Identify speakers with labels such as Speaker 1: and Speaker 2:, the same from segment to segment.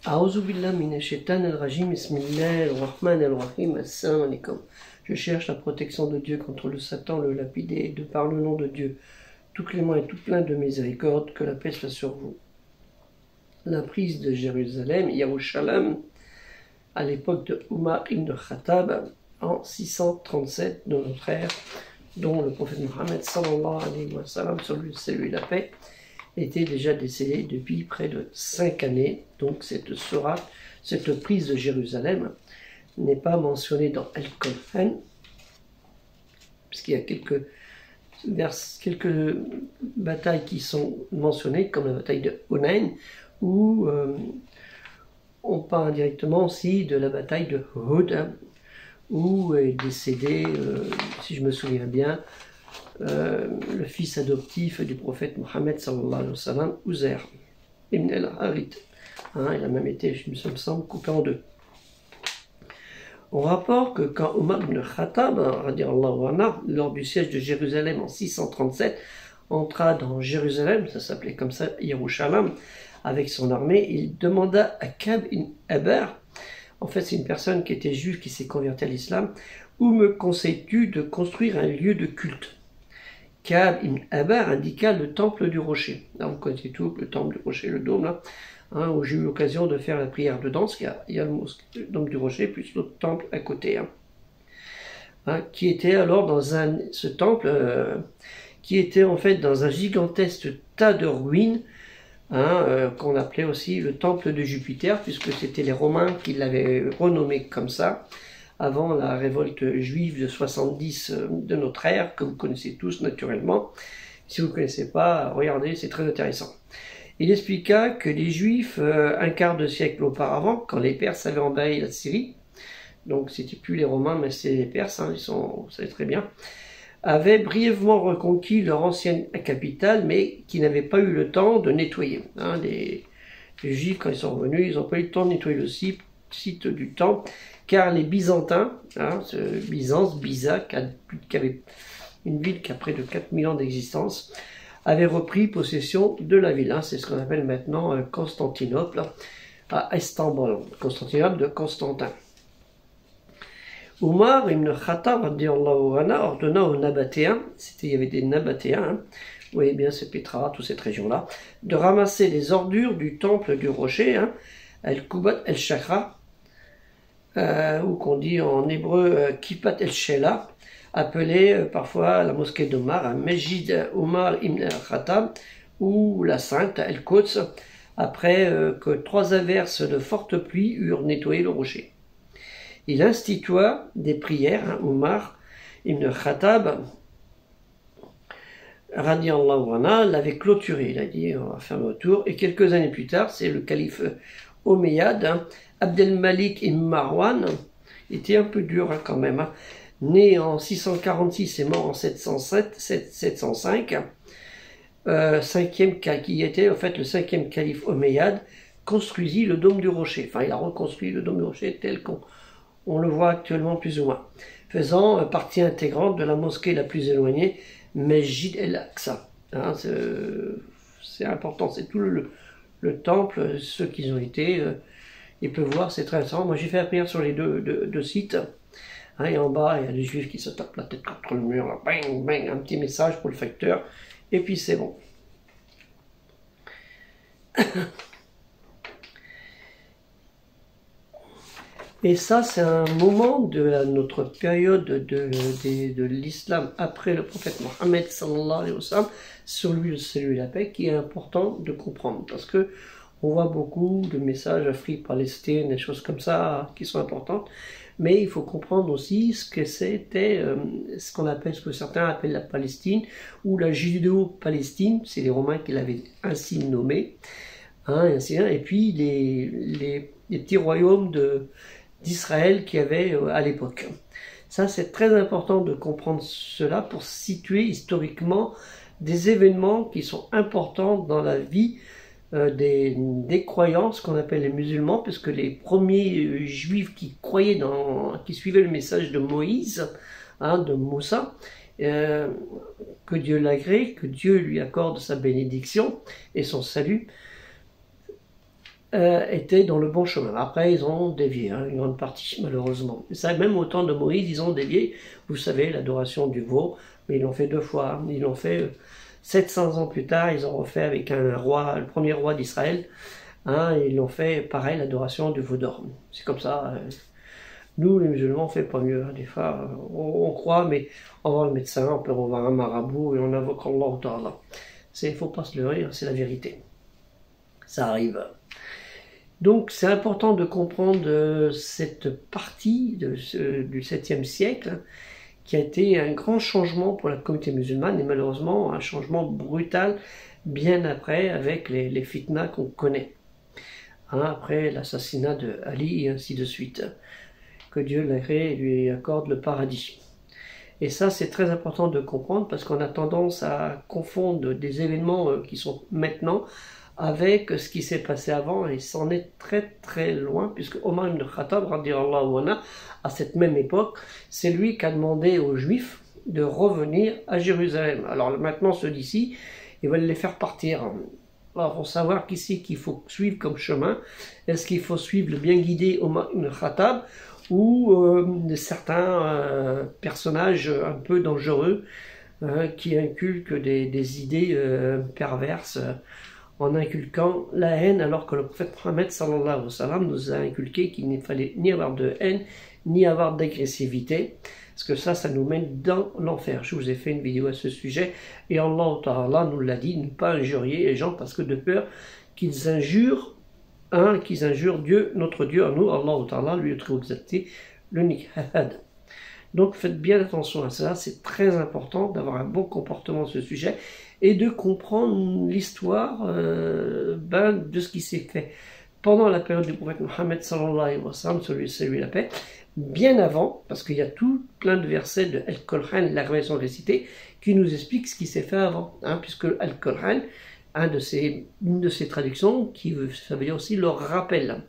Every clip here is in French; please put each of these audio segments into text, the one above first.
Speaker 1: A'ouzou billah minash shaitanir rajim, bismillahir rahmanir rahim, assalamu alaikum. Je cherche la protection de Dieu contre le Satan, le lapidé, de par le nom de Dieu, tout clément et tout plein de miséricorde, que la paix soit sur vous. La prise de Jérusalem, Yerushalayim, à l'époque de Omar ibn Khattab, en 637 de notre ère, dont le prophète Mohammed sallallahu alayhi wa sallam, sur lui le salut et la paix, était déjà décédé depuis près de 5 années. Donc cette prise de Jérusalem n'est pas mentionnée dans Al-Qur'an, puisqu'il y a quelques batailles qui sont mentionnées, comme la bataille de Hunayn, où on parle directement aussi de la bataille de Uhud, où est décédé, si je me souviens bien, le fils adoptif du prophète Mohammed sallallahu alayhi wa sallam, Uzair ibn al-Harith. Il a même été, je me semble, coupé en deux. On rapporte que quand Omar ibn Khattab, lors du siège de Jérusalem en 637, entra dans Jérusalem, ça s'appelait comme ça, Yerushalayim, avec son armée, il demanda à Ka'b ibn Abar, en fait c'est une personne qui était juive, qui s'est convertie à l'islam, où me conseilles-tu de construire un lieu de culte? Ka'b ibn Abar indiqua le temple du rocher. Là, vous connaissez tout, le temple du rocher, le dôme, là, où j'ai eu l'occasion de faire la prière dedans. Il y a le dôme du rocher, plus l'autre temple à côté. Qui était alors dans ce temple, qui était en fait dans un gigantesque tas de ruines, qu'on appelait aussi le temple de Jupiter, puisque c'était les Romains qui l'avaient renommé comme ça, avant la révolte juive de 70 de notre ère, que vous connaissez tous naturellement. Si vous ne connaissez pas, regardez, c'est très intéressant. Il expliqua que les Juifs, un quart de siècle auparavant, quand les Perses avaient envahi la Syrie, donc c'était plus les Romains, mais c'est les Perses, vous savez très bien, avaient brièvement reconquis leur ancienne capitale, mais qui n'avaient pas eu le temps de nettoyer. Les Juifs, quand ils sont revenus, ils n'ont pas eu le temps de nettoyer le site du temple, car les Byzantins, Byzance, Biza, qui avait une ville qui a près de 4000 ans d'existence, avaient repris possession de la ville. C'est ce qu'on appelle maintenant Constantinople, à Istanbul, Constantinople de Constantin. Omar ibn Khattab ordonna aux Nabatéens, il y avait des Nabatéens, vous voyez bien c'est Petra, toute cette région-là, de ramasser les ordures du temple du rocher, Al-Kubat el-Shakra, ou qu'on dit en hébreu Kipat el-Shela, appelée parfois la mosquée d'Omar, Mesjid Omar ibn Khattab, ou la Sainte El-Quds, après que 3 averses de forte pluie eurent nettoyé le rocher. Il institua des prières, Omar ibn Khattab, radiallahu anhu, l'avait clôturé, il a dit on va fermer autour, et quelques années plus tard, c'est le calife Omeyyade, Abdelmalik ibn Marwan, était un peu dur quand même, né en 646 et mort en 705, qui était en fait le 5e calife Omeyyade, construisit le dôme du rocher. Enfin, il a reconstruit le dôme du rocher tel qu'on le voit actuellement plus ou moins, faisant partie intégrante de la mosquée la plus éloignée, Mesjid el-Aqsa. C'est important, c'est tout le temple, ceux qui ont été, ils peuvent voir, c'est très intéressant. Moi j'ai fait la prière sur les deux sites, et en bas il y a des juifs qui se tapent la tête contre le mur, là, bang, bang, un petit message pour le facteur, et puis c'est bon. Et ça, c'est un moment de notre période de l'islam après le prophète Mohammed sallallahu alayhi wa sallam, sur lui le salut et la paix, qui est important de comprendre. Parce que on voit beaucoup de messages Afrique-Palestine, des choses comme ça qui sont importantes. Mais il faut comprendre aussi ce que c'était, ce qu'on appelle, ce que certains appellent la Palestine, ou la Judéo-Palestine, c'est les Romains qui l'avaient ainsi nommé. Et puis les petits royaumes d'Israël qu'il y avait à l'époque. Ça, c'est très important de comprendre cela pour situer historiquement des événements qui sont importants dans la vie des croyants, ce qu'on appelle les musulmans, puisque les premiers juifs qui croyaient qui suivaient le message de Moïse, de Moussa, que Dieu l'agrée, que Dieu lui accorde sa bénédiction et son salut, étaient dans le bon chemin. Après, ils ont dévié, hein, une grande partie, malheureusement. Et ça, même au temps de Moïse, ils ont dévié. Vous savez, l'adoration du veau, mais ils l'ont fait 2 fois. Ils l'ont fait 700 ans plus tard, ils ont refait avec un roi, le premier roi d'Israël. Hein, ils l'ont fait, pareil, l'adoration du veau d'or. C'est comme ça. Nous, les musulmans, on fait pas mieux. Hein. Des fois, on croit, mais on va voir le médecin, on peut revoir un marabout et on invoque Allah Ta'ala. Il ne faut pas se leurrer, c'est la vérité. Ça arrive. Donc, c'est important de comprendre cette partie du 7e siècle, hein, qui a été un grand changement pour la communauté musulmane et malheureusement un changement brutal bien après avec les fitnas qu'on connaît. Hein, après l'assassinat de Ali et ainsi de suite. Que Dieu l'a créé et lui accorde le paradis. Et ça, c'est très important de comprendre parce qu'on a tendance à confondre des événements qui sont maintenant avec ce qui s'est passé avant et c'en est très très loin puisque Omar ibn Khattab, radiyallahu anhu, à cette même époque, c'est lui qui a demandé aux Juifs de revenir à Jérusalem. Alors maintenant, ceux d'ici, ils veulent les faire partir. Alors, il faut savoir qu'ici, qu'il faut suivre comme chemin. Est-ce qu'il faut suivre le bien guidé Omar ibn Khattab ou certains personnages un peu dangereux qui inculquent des idées perverses en inculquant la haine alors que le prophète Mohammed sallallahu alayhi wa sallam nous a inculqué qu'il ne fallait ni avoir de haine ni avoir d'agressivité parce que ça nous mène dans l'enfer. Je vous ai fait une vidéo à ce sujet et Allah Ta'ala nous l'a dit, ne pas injurier les gens parce que de peur qu'ils injurent qu'ils injurent Dieu, notre Dieu à nous, Allah Ta'ala, lui est très exalté, l'unique Ahad. Donc faites bien attention à ça, c'est très important d'avoir un bon comportement sur ce sujet et de comprendre l'histoire de ce qui s'est fait pendant la période du prophète Mohammed sallallahu alayhi wa sallam, celui la paix, bien avant, parce qu'il y a tout plein de versets de Al-Qur'an, la révélation récitée, qui nous explique ce qui s'est fait avant, hein, puisque Al-Qur'an, une de ces traductions, ça veut dire aussi le rappel,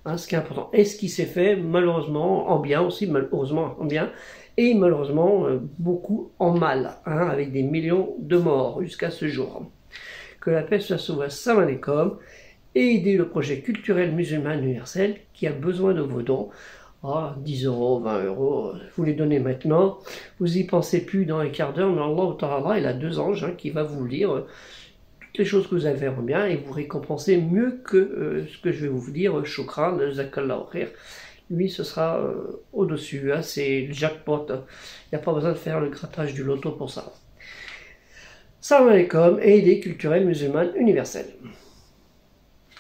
Speaker 1: hein, ce qui est important. Et ce qui s'est fait, malheureusement, en bien aussi, malheureusement en bien, et malheureusement beaucoup en mal, hein, avec des millions de morts jusqu'à ce jour. Que la paix soit sur vous, salam alaikum, et aidez le projet culturel musulman universel qui a besoin de vos dons. 10 €, 20 €, vous les donnez maintenant, vous y pensez plus dans un quart d'heure, mais Allah Ta'ala, il a 2 anges hein, qui va vous lire toutes les choses que vous avez fait en bien et vous récompenser mieux que ce que je vais vous dire, shukran, zakallahu khair. Lui, ce sera au-dessus, hein, c'est le jackpot, il n'y a pas besoin de faire le grattage du loto pour ça. Salam alaikum et aidez culturelle musulmane universelle.